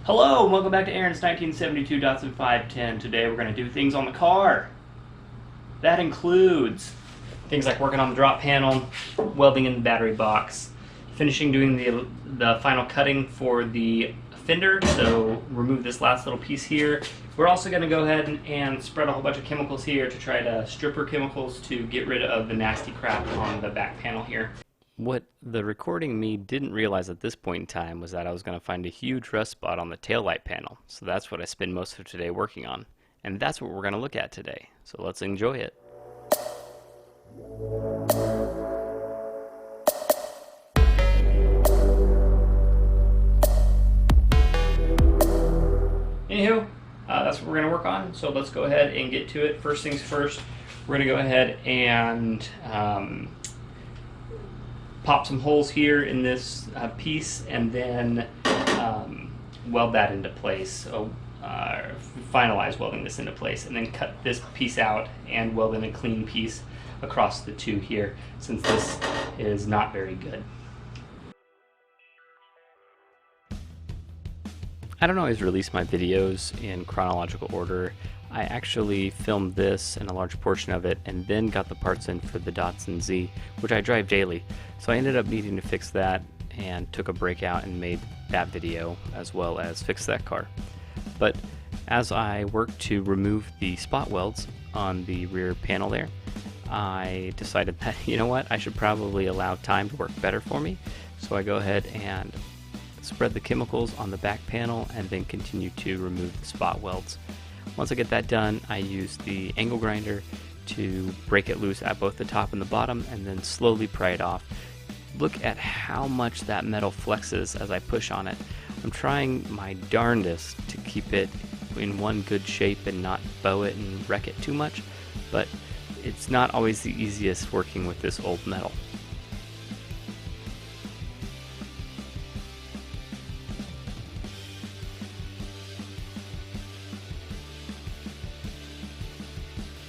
Hello, and welcome back to Aaron's 1972 Datsun 510. Today we're going to do things on the car. That includes things like working on the drop panel, welding in the battery box, finishing doing the final cutting for the fender, so remove this last little piece here. We're also going to go ahead and spread a whole bunch of chemicals here to try to stripper chemicals to get rid of the nasty crap on the back panel here. What the recording me didn't realize at this point in time was that I was going to find a huge rust spot on the taillight panel. So that's what I spend most of today working on. And that's what we're going to look at today. So let's enjoy it. Anywho, that's what we're going to work on. So let's go ahead and get to it. First things first, we're going to go ahead and pop some holes here in this piece and then weld that into place. So finalize welding this into place and then cut this piece out and weld in a clean piece across the two here, since this is not very good. I don't always release my videos in chronological order. I actually filmed this and a large portion of it and then got the parts in for the Datsun Z, which I drive daily. So I ended up needing to fix that and took a break out and made that video as well as fix that car. But as I worked to remove the spot welds on the rear panel there, I decided that, you know what, I should probably allow time to work better for me. So I go ahead and spread the chemicals on the back panel and then continue to remove the spot welds. Once I get that done, I use the angle grinder to break it loose at both the top and the bottom and then slowly pry it off. Look at how much that metal flexes as I push on it. I'm trying my darndest to keep it in one good shape and not bow it and wreck it too much, but it's not always the easiest working with this old metal.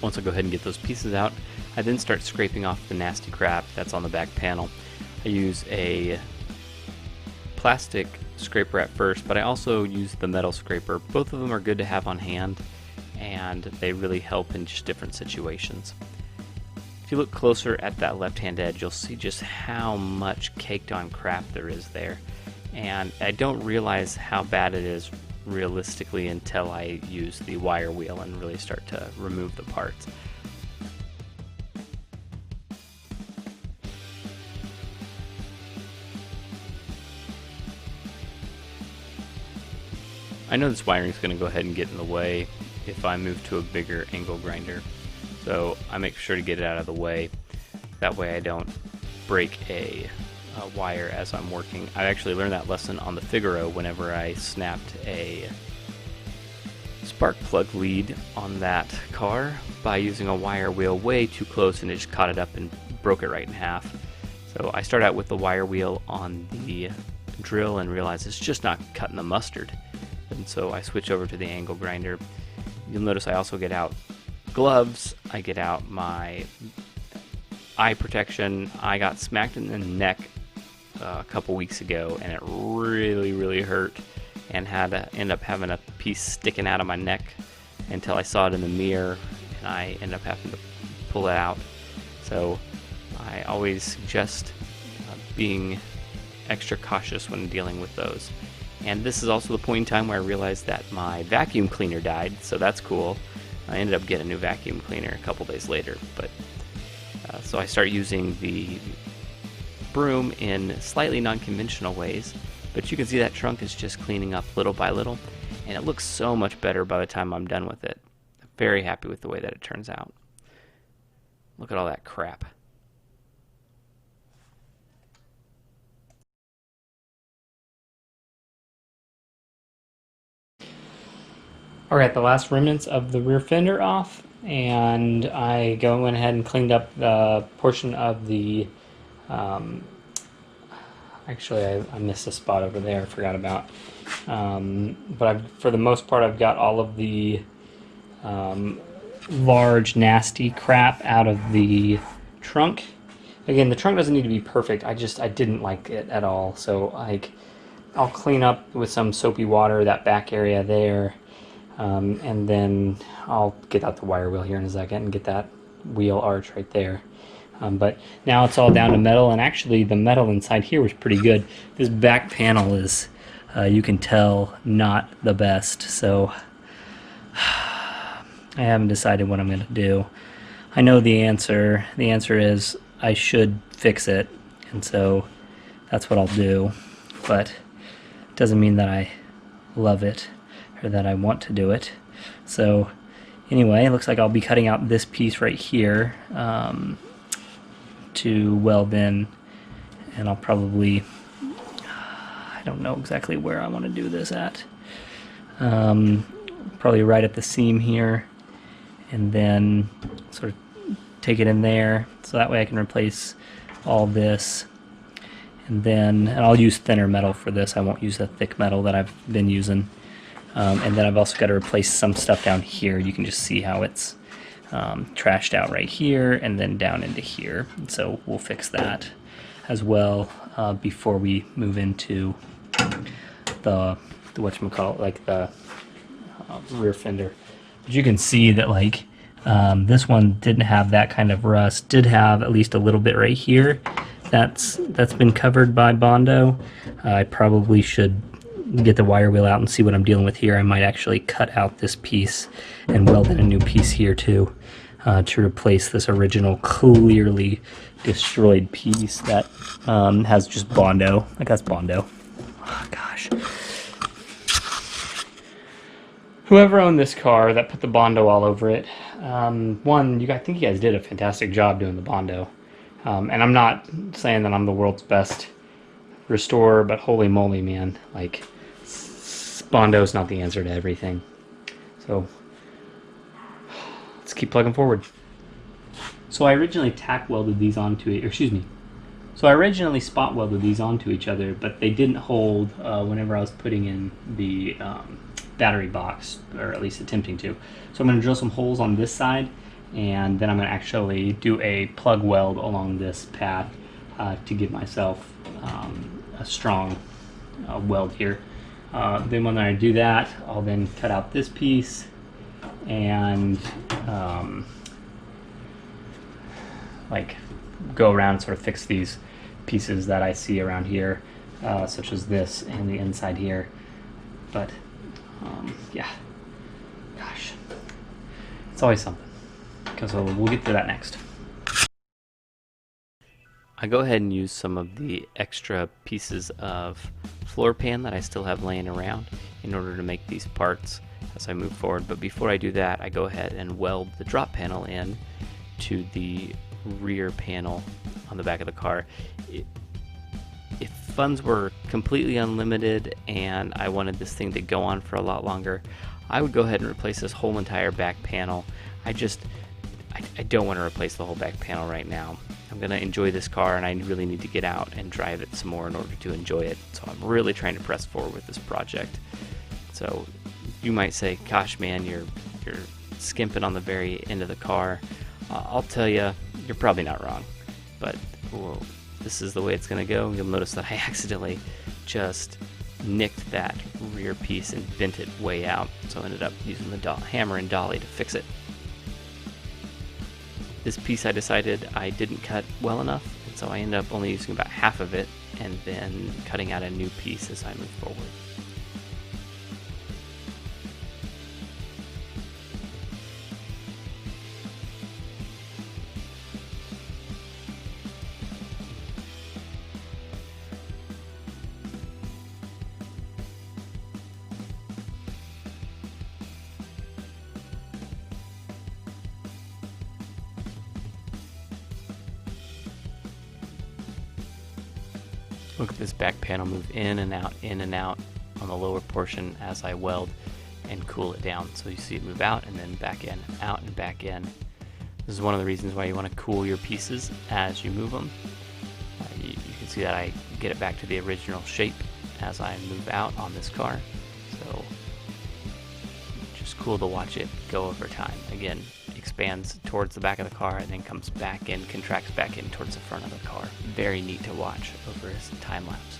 Once I go ahead and get those pieces out, I then start scraping off the nasty crap that's on the back panel. I use a plastic scraper at first, but I also use the metal scraper. Both of them are good to have on hand, and they really help in just different situations. If you look closer at that left-hand edge, you'll see just how much caked on crap there is there. And I don't realize how bad it is realistically until I use the wire wheel and really start to remove the parts. I know this wiring is going to go ahead and get in the way if I move to a bigger angle grinder, so I make sure to get it out of the way. That way I don't break a wire as I'm working. I actually learned that lesson on the Figaro whenever I snapped a spark plug lead on that car by using a wire wheel way too close, and it just caught it up and broke it right in half. So I start out with the wire wheel on the drill and realize it's just not cutting the mustard, and so I switch over to the angle grinder. You'll notice I also get out gloves, I get out my eye protection. I got smacked in the neck a couple weeks ago and it really hurt, and had to end up having a piece sticking out of my neck until I saw it in the mirror, and I ended up having to pull it out. So I always suggest being extra cautious when dealing with those. And this is also the point in time where I realized that my vacuum cleaner died, so that's cool. I ended up getting a new vacuum cleaner a couple days later, but so I start using the broom in slightly non-conventional ways, but you can see that trunk is just cleaning up little by little, and it looks so much better by the time I'm done with it. I'm very happy with the way that it turns out. Look at all that crap. Alright, the last remnants of the rear fender off, and I went ahead and cleaned up the portion of the actually I missed a spot over there I forgot about, but for the most part I've got all of the large nasty crap out of the trunk. Again, the trunk doesn't need to be perfect, I didn't like it at all, so like I'll clean up with some soapy water that back area there, and then I'll get out the wire wheel here in a second and get that wheel arch right there. But now it's all down to metal, and actually the metal inside here was pretty good. This back panel is, you can tell, not the best, so I haven't decided what I'm going to do. I know the answer. The answer is I should fix it, and so that's what I'll do. But it doesn't mean that I love it or that I want to do it. So anyway, it looks like I'll be cutting out this piece right here to weld in, and I'll probably, I don't know exactly where I want to do this at. Probably right at the seam here, and then sort of take it in there, so that way I can replace all this. And then I'll use thinner metal for this. I won't use the thick metal that I've been using. And then I've also got to replace some stuff down here. You can just see how it's trashed out right here and then down into here. And so we'll fix that as well before we move into the whatchamacallit, like the rear fender. But you can see that, like, this one didn't have that kind of rust. Did have at least a little bit right here. That's been covered by Bondo. I probably should get the wire wheel out and see what I'm dealing with here. I might actually cut out this piece and weld in a new piece here too, to replace this original clearly destroyed piece that has just Bondo. Like, that's Bondo. Oh gosh. Whoever owned this car that put the Bondo all over it, I think you guys did a fantastic job doing the Bondo. And I'm not saying that I'm the world's best restorer, but holy moly, man, like, Bondo's not the answer to everything. So let's keep plugging forward. So I originally tack welded these onto it, So I originally spot welded these onto each other, but they didn't hold whenever I was putting in the battery box, or at least attempting to. So I'm going to drill some holes on this side, and then I'm going to actually do a plug weld along this path to give myself a strong weld here. Then when I do that, I'll then cut out this piece and like go around and sort of fix these pieces that I see around here, such as this and the inside here. But yeah, gosh, it's always something. So we'll get to that next. I go ahead and use some of the extra pieces of floor pan that I still have laying around in order to make these parts as I move forward. But before I do that, I go ahead and weld the drop panel in to the rear panel on the back of the car. If funds were completely unlimited and I wanted this thing to go on for a lot longer, I would go ahead and replace this whole entire back panel. I don't want to replace the whole back panel right now. I'm going to enjoy this car, and I really need to get out and drive it some more in order to enjoy it. So I'm really trying to press forward with this project. So you might say, gosh man, you're skimping on the very end of the car. I'll tell you, you're probably not wrong. But this is the way it's going to go. You'll notice that I accidentally just nicked that rear piece and bent it way out. So I ended up using the hammer and dolly to fix it. This piece I decided I didn't cut well enough, and so I ended up only using about half of it and then cutting out a new piece as I move forward. Look at this back panel move in and out on the lower portion as I weld and cool it down. So you see it move out and then back in, out and back in. This is one of the reasons why you want to cool your pieces as you move them. You can see that I get it back to the original shape as I move out on this car. So just cool to watch it go over time. Again, expands towards the back of the car and then comes back in, contracts back in towards the front of the car. Very neat to watch over his time lapse.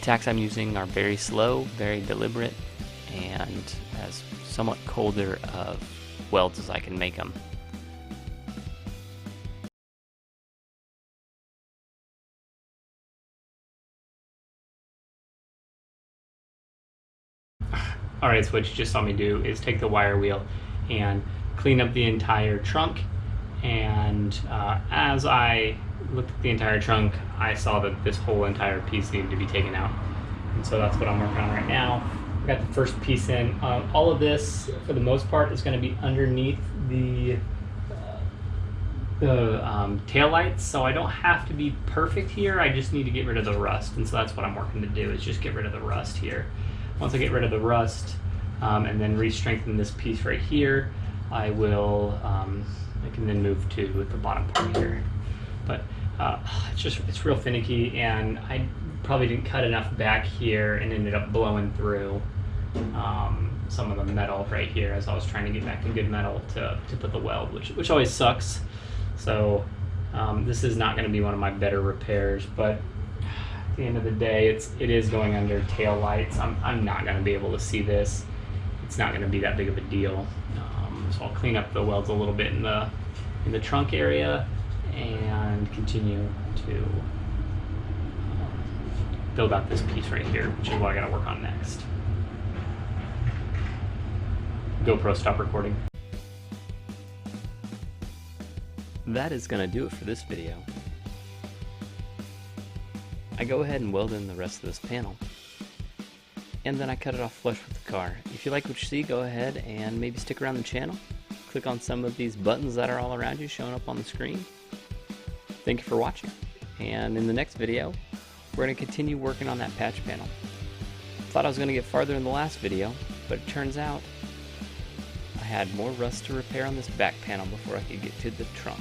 tacks I'm using are very slow, very deliberate, and as somewhat colder of welds as I can make them. Alright, so what you just saw me do is take the wire wheel and clean up the entire trunk, and as I looked at the entire trunk, I saw that this whole entire piece needed to be taken out, and so that's what I'm working on right now. I got the first piece in. All of this, for the most part, is going to be underneath the tail lights, so I don't have to be perfect here. I just need to get rid of the rust, and so that's what I'm working to do, is just get rid of the rust here. Once I get rid of the rust and then re-strengthen this piece right here, I will, I can then move to the bottom part here. But it's real finicky, and I probably didn't cut enough back here and ended up blowing through some of the metal right here as I was trying to get back to good metal to put the weld, which always sucks. So this is not going to be one of my better repairs, but at the end of the day, it is going under tail lights. I'm not going to be able to see this. It's not going to be that big of a deal. So I'll clean up the welds a little bit in the trunk area and continue to build out this piece right here, which is what I got to work on next. GoPro, stop recording. That is going to do it for this video. I go ahead and weld in the rest of this panel, and then I cut it off flush with the car. If you like what you see, go ahead and maybe stick around the channel. Click on some of these buttons that are all around you showing up on the screen. Thank you for watching, and in the next video we're going to continue working on that patch panel. Thought I was going to get farther in the last video, but it turns out I had more rust to repair on this back panel before I could get to the trunk.